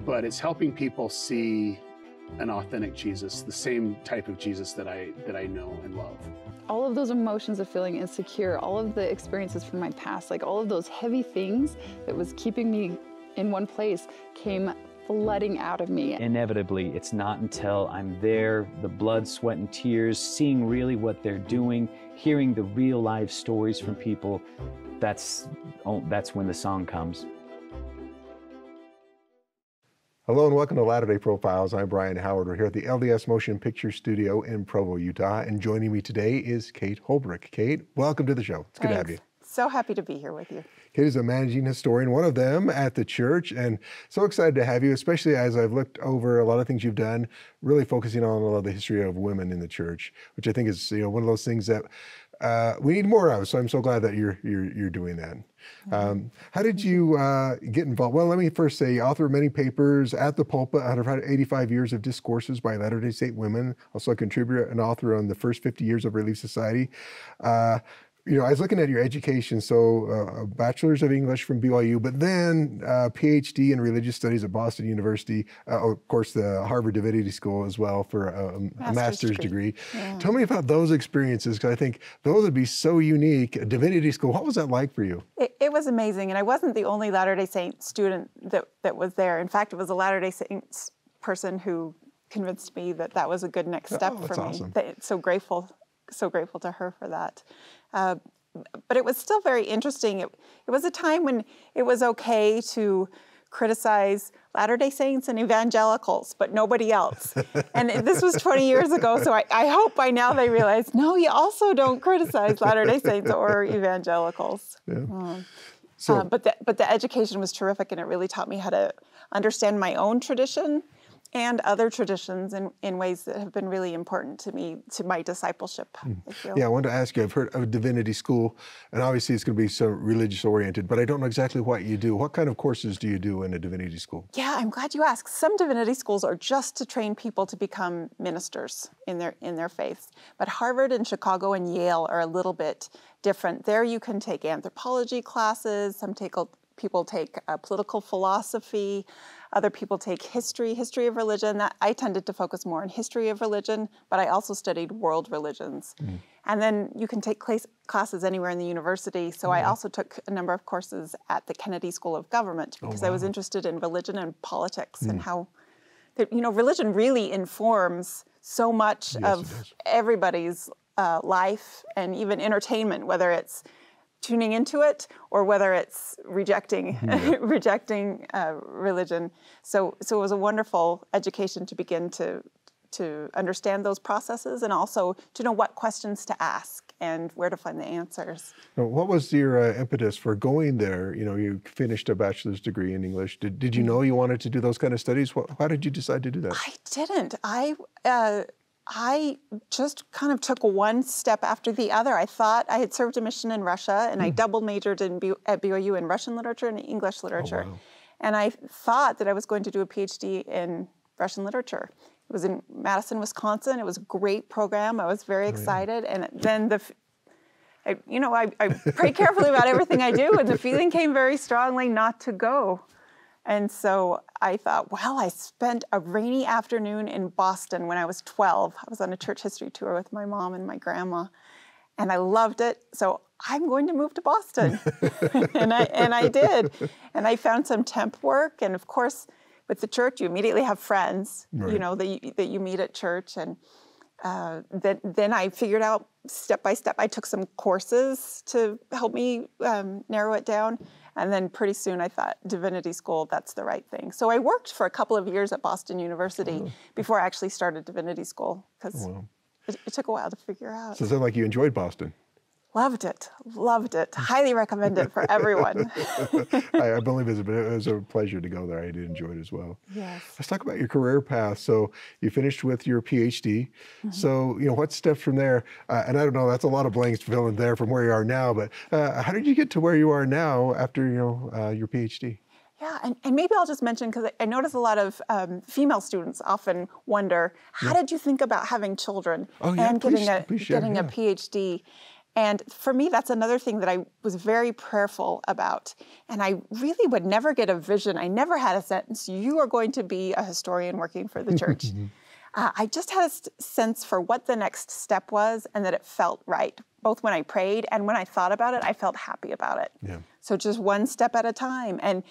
but it's helping people see an authentic Jesus, the same type of Jesus that I know and love. All of those emotions of feeling insecure, all of the experiences from my past, like all of those heavy things that was keeping me in one place came flooding out of me. Inevitably, it's not until I'm there, the blood, sweat, and tears, seeing really what they're doing, hearing the real life stories from people, that's when the song comes. Hello and welcome to Latter-day Profiles. I'm Brian Howard. We're here at the LDS Motion Picture Studio in Provo, Utah. And joining me today is Kate Holbrook. Kate, welcome to the show. It's good to have you. So happy to be here with you. Kate is a managing historian, one of them at the church, and so excited to have you, especially as I've looked over a lot of things you've done, really focusing on a lot of the history of women in the church, which I think is one of those things that we need more of. So I'm so glad that you're doing that. How did you get involved? Well, let me first say, author of many about at the pulpit out of 85 years of discourses by Latter-day Saint women, also a contributor and author on the first 50 years of Relief Society. I was looking at your education, so a bachelor's of English from BYU, but then Ph.D. in religious studies at Boston University, of course the Harvard Divinity School as well for a master's degree. Yeah. Tell me about those experiences, because I think those would be so unique. A divinity school, what was that like for you? It was amazing, and I wasn't the only Latter-day Saint student that was there. In fact, it was a Latter-day Saints person who convinced me that was a good next step for me. Awesome. So grateful to her for that. But it was still very interesting. It was a time when it was okay to criticize Latter-day Saints and evangelicals, but nobody else. And this was 20 years ago, so I hope by now they realize, no, you also don't criticize Latter-day Saints or evangelicals. Yeah. But the education was terrific, and it really taught me how to understand my own tradition and other traditions in ways that have been really important to me, to my discipleship, I feel. Yeah, I wanted to ask you, I've heard of a divinity school, and obviously it's going to be so religious oriented, but I don't know exactly what you do. What kind of courses do you do in a divinity school? Yeah, I'm glad you asked. Some divinity schools are just to train people to become ministers in their faiths. But Harvard and Chicago and Yale are a little bit different. There you can take anthropology classes, people take political philosophy, other people take history of religion. I tended to focus more on history of religion, but I also studied world religions. And then you can take classes anywhere in the university. So I also took a number of courses at the Kennedy School of Government because I was interested in religion and politics and how, religion really informs so much of everybody's life and even entertainment, whether it's tuning into it or whether it's rejecting religion. So it was a wonderful education to begin to understand those processes and also to know what questions to ask and where to find the answers. Now, what was your impetus for going there? You finished a bachelor's degree in English. Did you know you wanted to do those kind of studies? How did you decide to do that? I didn't. I just kind of took one step after the other. I thought I had served a mission in Russia, and I double majored at BYU in Russian literature and English literature. Oh, wow. And I thought that I was going to do a Ph.D. in Russian literature. It was in Madison, Wisconsin. It was a great program. I was very excited. And then I pray carefully about everything I do, and the feeling came very strongly not to go. And so I thought, well, I spent a rainy afternoon in Boston when I was 12. I was on a church history tour with my mom and my grandma, and I loved it. So I'm going to move to Boston. and I did. And I found some temp work. And of course, with the church, you immediately have friends, that you meet at church. And then I figured out step by step. I took some courses to help me narrow it down. And then pretty soon I thought, divinity school, that's the right thing. So I worked for a couple of years at Boston University before I actually started divinity school, because it took a while to figure out. So it sounds like you enjoyed Boston. Loved it. Highly recommend it for everyone. I've only visited, but it was a pleasure to go there. I did enjoy it as well. Yes. Let's talk about your career path. So you finished with your PhD. So, what steps from there? And I don't know, that's a lot of blanks to fill in there from where you are now, but how did you get to where you are now after, your PhD? Yeah, and maybe I'll just mention, because I notice a lot of female students often wonder, how did you think about having children and getting a PhD? And for me, that's another thing that I was very prayerful about. And I really would never get a vision. I never had a sentence, you are going to be a historian working for the church. I just had a sense for what the next step was and that it felt right. Both when I prayed and when I thought about it, I felt happy about it. Yeah. So just one step at a time. And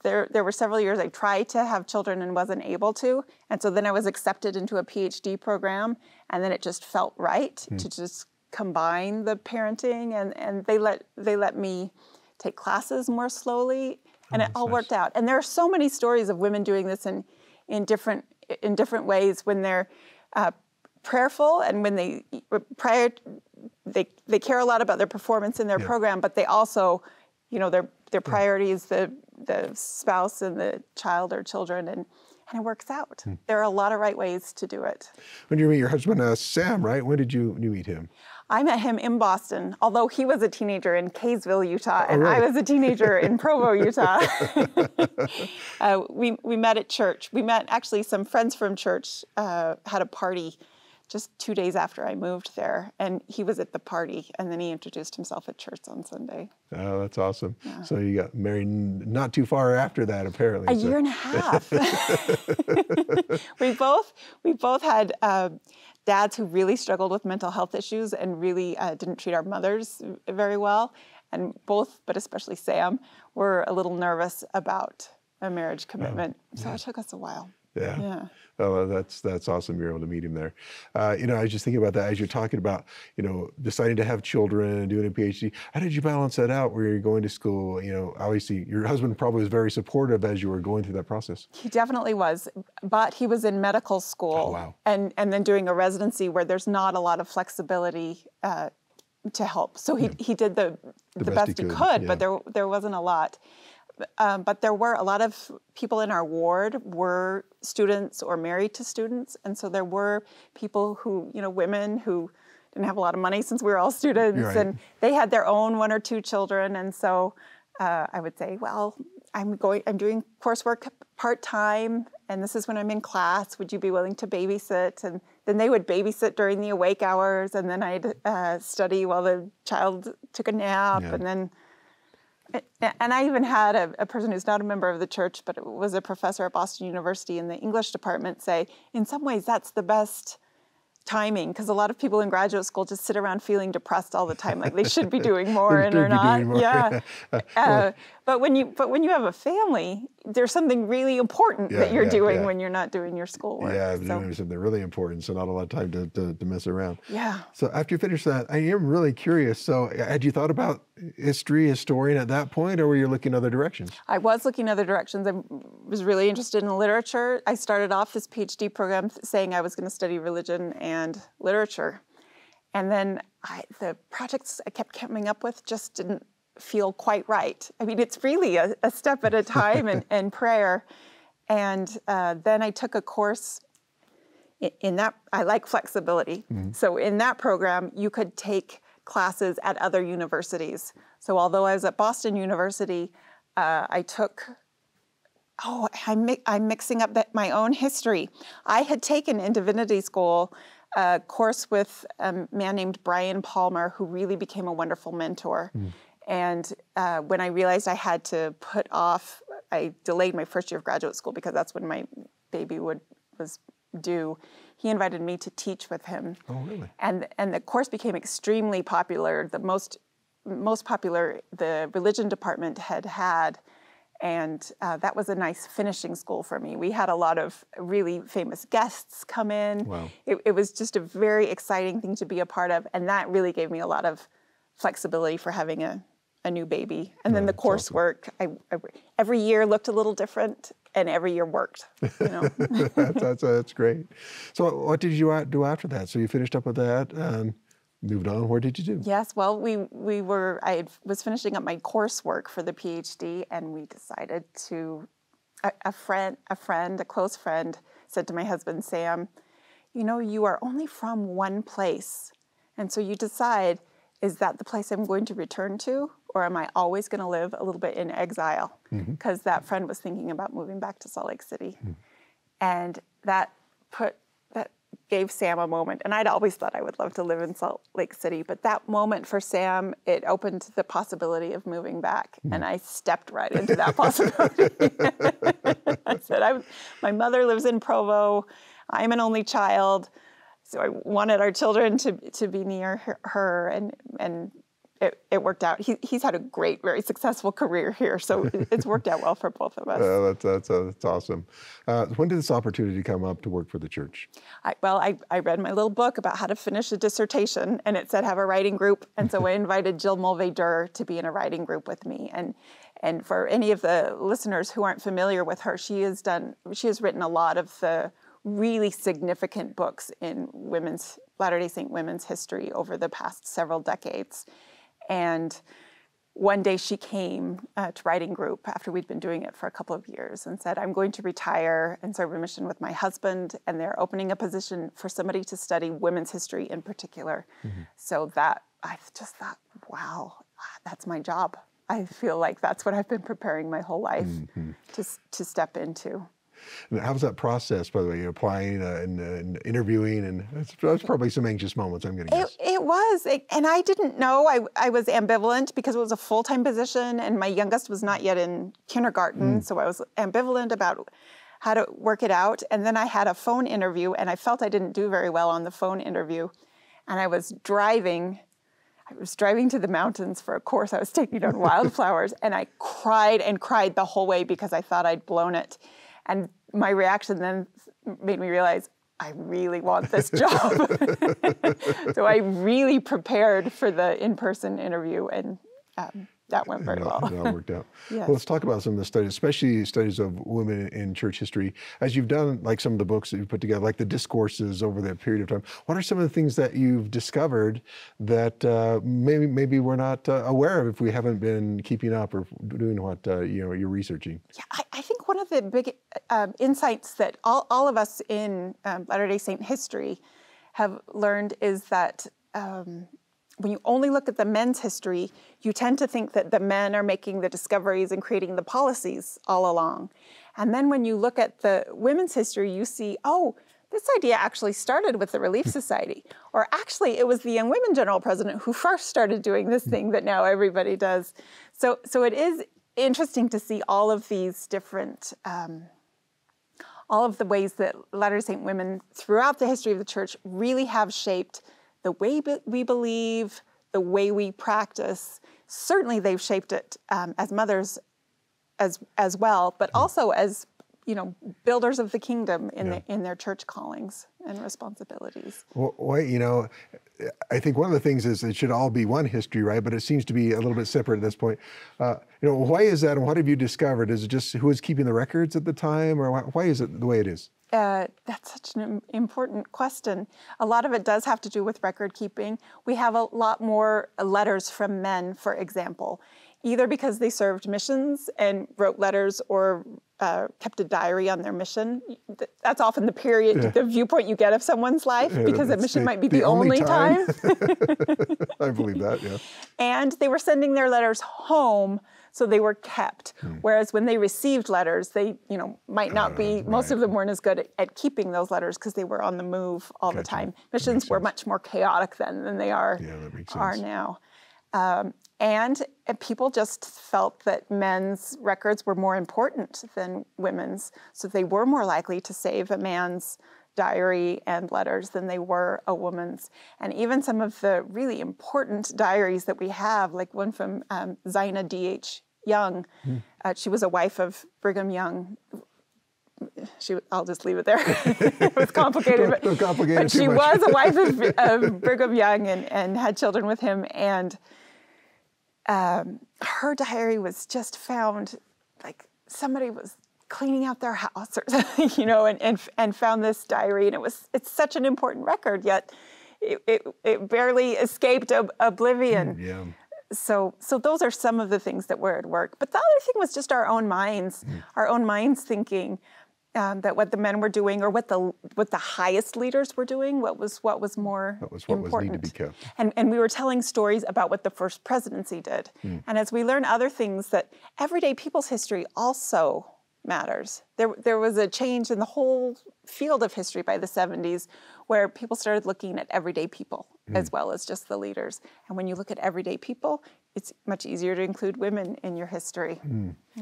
there were several years I tried to have children and wasn't able to. And so then I was accepted into a Ph.D. program. And then it just felt right to just combine the parenting. And they let me take classes more slowly. And it all worked out. And there are so many stories of women doing this in different ways when they're prayerful and when they care a lot about their performance in their program, but they also, their priority is the spouse and the child or children, and it works out. There are a lot of right ways to do it. When did you meet your husband, Sam, right? When did you meet him? I met him in Boston, although he was a teenager in Kaysville, Utah, and really? I was a teenager in Provo, Utah. We met at church. We met, actually, some friends from church had a party just 2 days after I moved there, and he was at the party, and then he introduced himself at church on Sunday. Oh, that's awesome. Yeah. So you got married not too far after that, apparently. A year and a half. We both had dads who really struggled with mental health issues and really didn't treat our mothers very well. And both, but especially Sam, were a little nervous about a marriage commitment. So it took us a while. Yeah. Oh, that's awesome. You're able to meet him there. I was just thinking about that as you're talking about, deciding to have children and doing a PhD. How did you balance that out where you're going to school? Obviously your husband probably was very supportive as you were going through that process. He definitely was, but he was in medical school. Oh, wow. And then doing a residency where there's not a lot of flexibility to help. So he did the best he could, but there wasn't a lot. But there were a lot of people in our ward were students or married to students. And so there were people who, women who didn't have a lot of money since we were all students. Right. And they had their own 1 or 2 children. And so I would say, well, I'm doing coursework part-time, and this is when I'm in class. Would you be willing to babysit? And then they would babysit during the awake hours, and then I'd study while the child took a nap, and then... And I even had a person who's not a member of the church, but was a professor at Boston University in the English department say, in some ways, that's the best timing, because a lot of people in graduate school just sit around feeling depressed all the time, like they should be doing more and are not. Yeah. But when you have a family, there's something really important that you're doing when you're not doing your schoolwork. Yeah, doing something really important, so not a lot of time to mess around. Yeah. So after you finish that, I am really curious. So had you thought about historian at that point, or were you looking other directions? I was looking other directions. I was really interested in literature. I started off this PhD program saying I was going to study religion and literature. And then the projects I kept coming up with just didn't feel quite right. I mean, it's really a step at a time and prayer. And then I took a course in that. I like flexibility. So in that program, you could take classes at other universities. So although I was at Boston University, I took, I'm mixing up my own history. I had taken in divinity school a course with a man named Brian Palmer, who really became a wonderful mentor. And when I realized I had to put off, I delayed my first year of graduate school because that's when my baby was due. He invited me to teach with him. Oh, really? And the course became extremely popular. The most popular the religion department had. And that was a nice finishing school for me. We had a lot of really famous guests come in. Wow. It was just a very exciting thing to be a part of. And that really gave me a lot of flexibility for having a new baby. And then the coursework, awesome. Every year looked a little different, and every year worked. That's great. So what did you do after that? So you finished up with that, moved on. What did you do? Yes, well, I was finishing up my coursework for the PhD, and we decided to, a close friend said to my husband, Sam, you are only from one place. And so you decide, is that the place I'm going to return to, or am I always going to live a little bit in exile? Because that friend was thinking about moving back to Salt Lake City. And that gave Sam a moment. And I'd always thought I would love to live in Salt Lake City, but that moment for Sam, it opened the possibility of moving back. And I stepped right into that possibility. I said, my mother lives in Provo. I'm an only child. So I wanted our children to be near her, and it worked out. He's had a great, very successful career here, so it's worked out well for both of us. That's awesome. When did this opportunity come up to work for the church? I read my little book about how to finish a dissertation, and it said have a writing group, and so I invited Jill Mulvey-Durr to be in a writing group with me. And for any of the listeners who aren't familiar with her, she has written a lot of the really significant books in Latter-day Saint women's history over the past several decades. And one day she came to writing group after we'd been doing it for a couple of years and said, I'm going to retire and serve a mission with my husband, and they're opening a position for somebody to study women's history in particular. So that I just thought, wow, that's my job. I feel like that's what I've been preparing my whole life to step into. And how was that process, by the way, applying and interviewing? And that's probably some anxious moments, I'm going to guess. It was. And I didn't know. I was ambivalent because it was a full-time position, and my youngest was not yet in kindergarten. So I was ambivalent about how to work it out. And then I had a phone interview, and I felt I didn't do very well on the phone interview. And I was driving to the mountains for a course I was taking on wildflowers, and I cried and cried the whole way because I thought I'd blown it. And my reaction then made me realize I really want this job. So I really prepared for the in-person interview, and that went very well. It all worked out. Yes. Well, let's talk about some of the studies, especially studies of women in church history. As you've done, like some of the books that you've put together, like the discourses over that period of time, what are some of the things that you've discovered that maybe we're not aware of if we haven't been keeping up or doing what you're researching? Yeah, I think one of the big insights that all of us in Latter-day Saint history have learned is that when you only look at the men's history, you tend to think that the men are making the discoveries and creating the policies all along. And then when you look at the women's history, you see, oh, this idea actually started with the Relief Society. Or actually, it was the Young Women General President who first started doing this thing that now everybody does. So it is interesting to see all of these different, all of the ways that Latter-day Saint women throughout the history of the church really have shaped the way we believe, the way we practice. Certainly they've shaped it as mothers as well, but also as builders of the kingdom in their church callings and responsibilities. Well, I think one of the things is it should all be one history, right? But it seems to be a little bit separate at this point. Why is that, and what have you discovered? Is it just who was keeping the records at the time, or why is it the way it is? That's such an important question. A lot of it does have to do with record keeping. We have a lot more letters from men, for example, either because they served missions and wrote letters or kept a diary on their mission. That's often the viewpoint you get of someone's life, because a mission might be the only time. I believe that, yeah. And they were sending their letters home, so they were kept. Whereas when they received letters, they might not be, most of them weren't as good at keeping those letters because they were on the move all the time. Missions were much more chaotic then than they are now. And people just felt that men's records were more important than women's, so they were more likely to save a man's diary and letters than they were a woman's. And even some of the really important diaries that we have, like one from Zina D.H. Young, she was a wife of Brigham Young. I'll just leave it there. It was complicated, but she was a wife of Brigham Young and had children with him. And her diary was just found, like somebody was cleaning out their house or something, and found this diary, and it's such an important record, yet it barely escaped oblivion. So those are some of the things that were at work. But the other thing was just our own minds thinking that what the men were doing, or what the highest leaders were doing, what was more important. Was needed to be kept. And we were telling stories about what the first presidency did. And as we learn other things, that everyday people's history also matters. There was a change in the whole field of history by the 70s where people started looking at everyday people as well as just the leaders. And when you look at everyday people, it's much easier to include women in your history.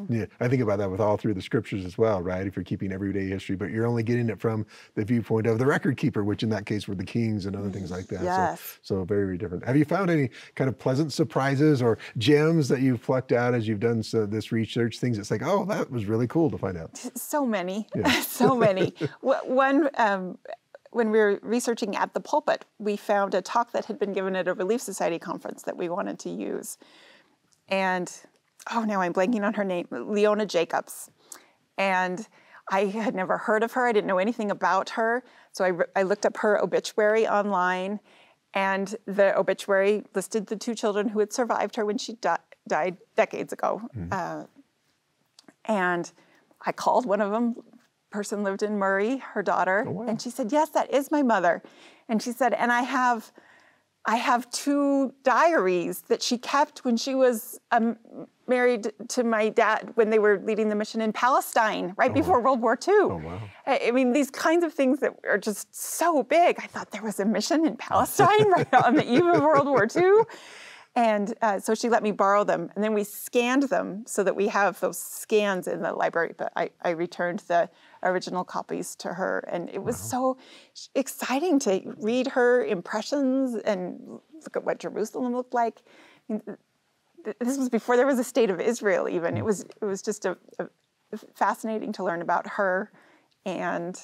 Yeah, I think about that with all through the scriptures as well, right? If you're keeping everyday history, but you're only getting it from the viewpoint of the record keeper, which in that case were the kings and other things like that. Yes. So very, very different. Have you found any kind of pleasant surprises or gems that you've plucked out as you've done this research, things that's like, oh, that was really cool to find out? So many, so many. One, when we were researching at the pulpit, we found a talk that had been given at a Relief Society conference that we wanted to use. And, oh, now I'm blanking on her name, Leona Jacobs. And I had never heard of her. I didn't know anything about her. So I looked up her obituary online, and the obituary listed the 2 children who had survived her when she died decades ago. And I called one of them. Person lived in Murray, her daughter, and she said, yes, that is my mother. And she said, and I have 2 diaries that she kept when she was married to my dad when they were leading the mission in Palestine right before World War II. Oh, wow. I mean, these kinds of things that are just so big. I thought there was a mission in Palestine right on the eve of World War II. And so she let me borrow them, and then we scanned them so that we have those scans in the library. But I returned the original copies to her, and it was so exciting to read her impressions and look at what Jerusalem looked like. I mean, this was before there was a state of Israel even. It was just a fascinating to learn about her and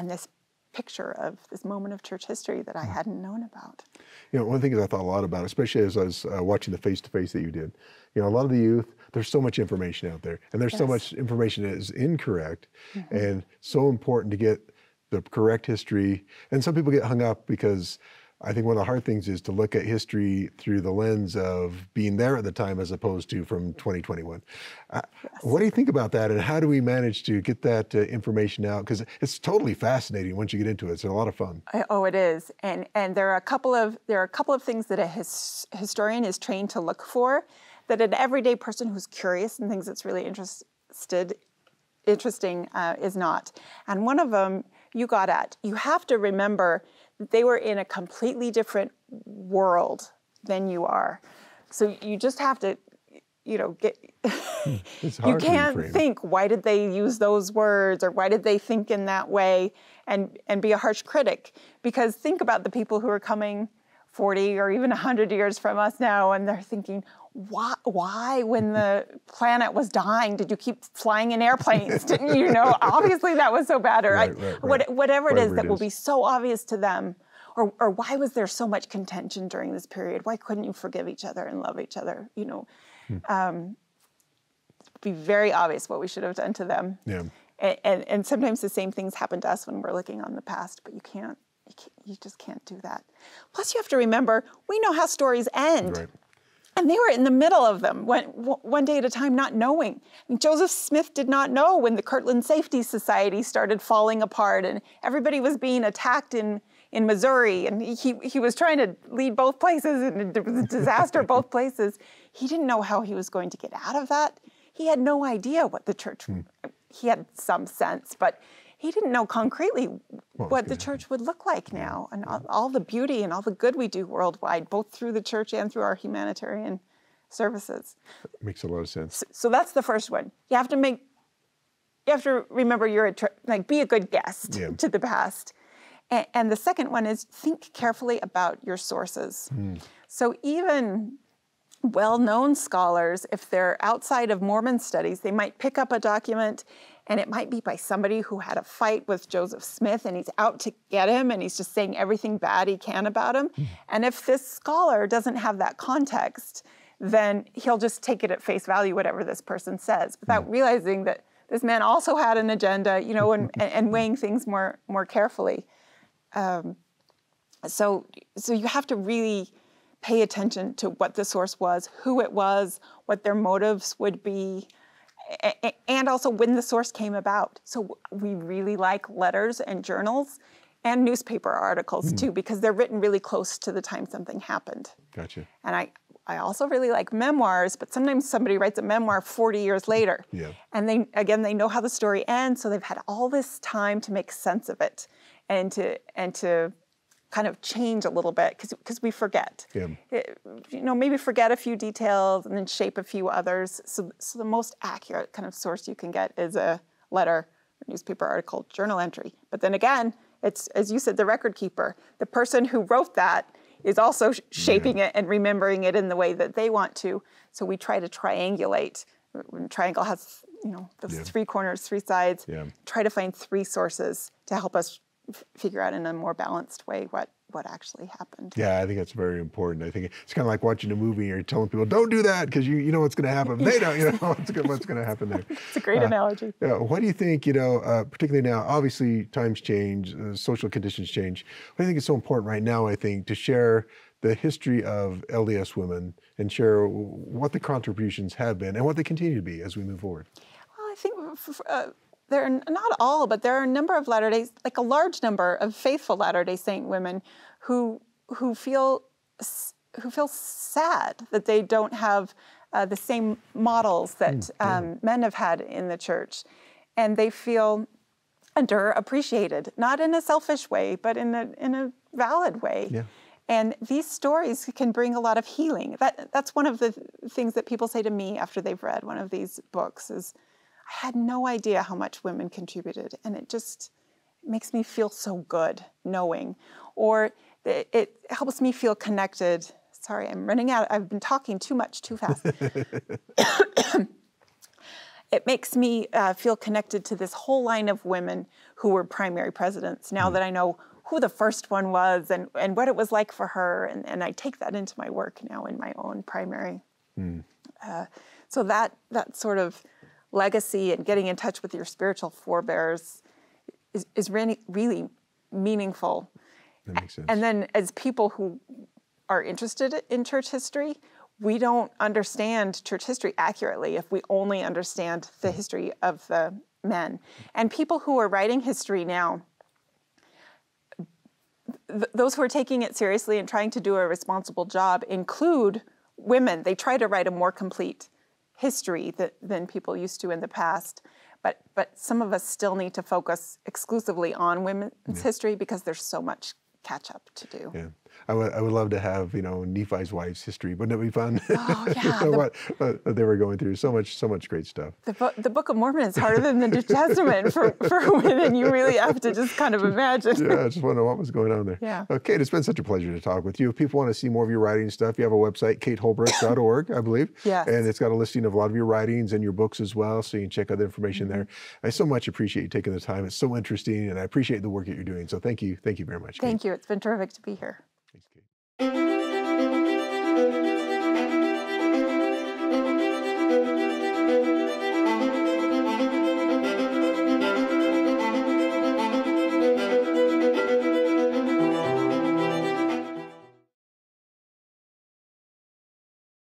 this picture of this moment of church history that I hadn't known about. You know, one thing I thought a lot about, especially as I was watching the face-to-face that you did, you know, a lot of the youth, there's so much information out there, and there's so much information that is incorrect, and so important to get the correct history. And some people get hung up because I think one of the hard things is to look at history through the lens of being there at the time as opposed to from 2021. What do you think about that, and how do we manage to get that information out? Because it's totally fascinating once you get into it. It's a lot of fun. Oh, it is, and there are a couple of things that a historian is trained to look for that an everyday person who's curious and thinks it's really interesting is not. And one of them you got at. You have to remember that they were in a completely different world than you are. So you just have to, you know, you can't think, why did they use those words, or why did they think in that way, and be a harsh critic. Because think about the people who are coming 40 or even 100 years from us now, and they're thinking, why when the planet was dying, did you keep flying in airplanes? Didn't you know? Obviously that was so bad, or whatever it is that will be so obvious to them. Or why was there so much contention during this period? Why couldn't you forgive each other and love each other? You know, be very obvious what we should have done to them. Yeah. And sometimes the same things happen to us when we're looking on the past, but you just can't do that. Plus you have to remember, we know how stories end. Right. And they were in the middle of them, one day at a time, not knowing. I mean, Joseph Smith did not know when the Kirtland Safety Society started falling apart and everybody was being attacked in Missouri, and he was trying to lead both places, and it was a disaster both places. He didn't know how he was going to get out of that. He had no idea what the church, he had some sense, but he didn't know concretely what the church would look like now, and all the beauty and all the good we do worldwide, both through the church and through our humanitarian services. That makes a lot of sense. So that's the first one. You have to remember be a good guest to the past. And the second one is think carefully about your sources. So even well-known scholars, if they're outside of Mormon studies, they might pick up a document and it might be by somebody who had a fight with Joseph Smith and he's out to get him and he's just saying everything bad he can about him. And if this scholar doesn't have that context, then he'll just take it at face value, whatever this person says, without realizing that this man also had an agenda, you know, and weighing things more carefully. So you have to really pay attention to what the source was, who it was, what their motives would be, and also when the source came about. So we really like letters and journals and newspaper articles too, because they're written really close to the time something happened. Gotcha. And I also really like memoirs, but sometimes somebody writes a memoir 40 years later. Yeah. And they know how the story ends, so they've had all this time to make sense of it and to kind of change a little bit because we forget. Yeah. Maybe forget a few details and then shape a few others. So the most accurate kind of source you can get is a letter, newspaper article, journal entry. But then again, it's, as you said, the record keeper. The person who wrote that is also shaping it and remembering it in the way that they want to. So we try to triangulate. Triangle has, those 3 corners, 3 sides. Yeah. Try to find 3 sources to help us figure out in a more balanced way what actually happened. Yeah, I think that's very important. I think it's kind of like watching a movie and you're telling people, don't do that because you know what's going to happen. They don't, what's going to happen there. It's a great analogy. Yeah, what do you think, particularly now, obviously times change, social conditions change. What do you think is so important right now, I think, to share the history of LDS women and share what the contributions have been and what they continue to be as we move forward? Well, I think there are not all, but there are a number of Latter-day, like a large number of faithful Latter-day Saint women who feel sad that they don't have the same models that men have had in the church, and they feel underappreciated, not in a selfish way, but in a valid way. Yeah. And these stories can bring a lot of healing. That's one of the things that people say to me after they've read one of these books is, I had no idea how much women contributed, and it just makes me feel so good knowing. Or it helps me feel connected. Sorry, I'm running out. I've been talking too much, too fast. It makes me feel connected to this whole line of women who were primary presidents. Now that I know who the first one was and what it was like for her, and I take that into my work now in my own primary. So that sort of legacy and getting in touch with your spiritual forebears is really, really meaningful. That makes sense. And then as people who are interested in church history, we don't understand church history accurately if we only understand the history of the men. And people who are writing history now, those who are taking it seriously and trying to do a responsible job include women. They try to write a more complete history than people used to in the past. But some of us still need to focus exclusively on women's history because there's so much catch up to do. Yeah, I would love to have Nephi's wife's history. Wouldn't it be fun? Oh yeah, what they were going through. So much great stuff. The Book of Mormon is harder than the New Testament for women. You really have to just kind of imagine. Yeah, I just want to know what was going on there. Yeah. Kate, it's been such a pleasure to talk with you. If people want to see more of your writing stuff, you have a website, kateholbrook.org, I believe. Yes. And it's got a listing of a lot of your writings and your books as well, so you can check out the information there. I so much appreciate you taking the time. It's so interesting, and I appreciate the work that you're doing. So thank you very much, Kate. Thank you. It's been terrific to be here. Thanks, Kate.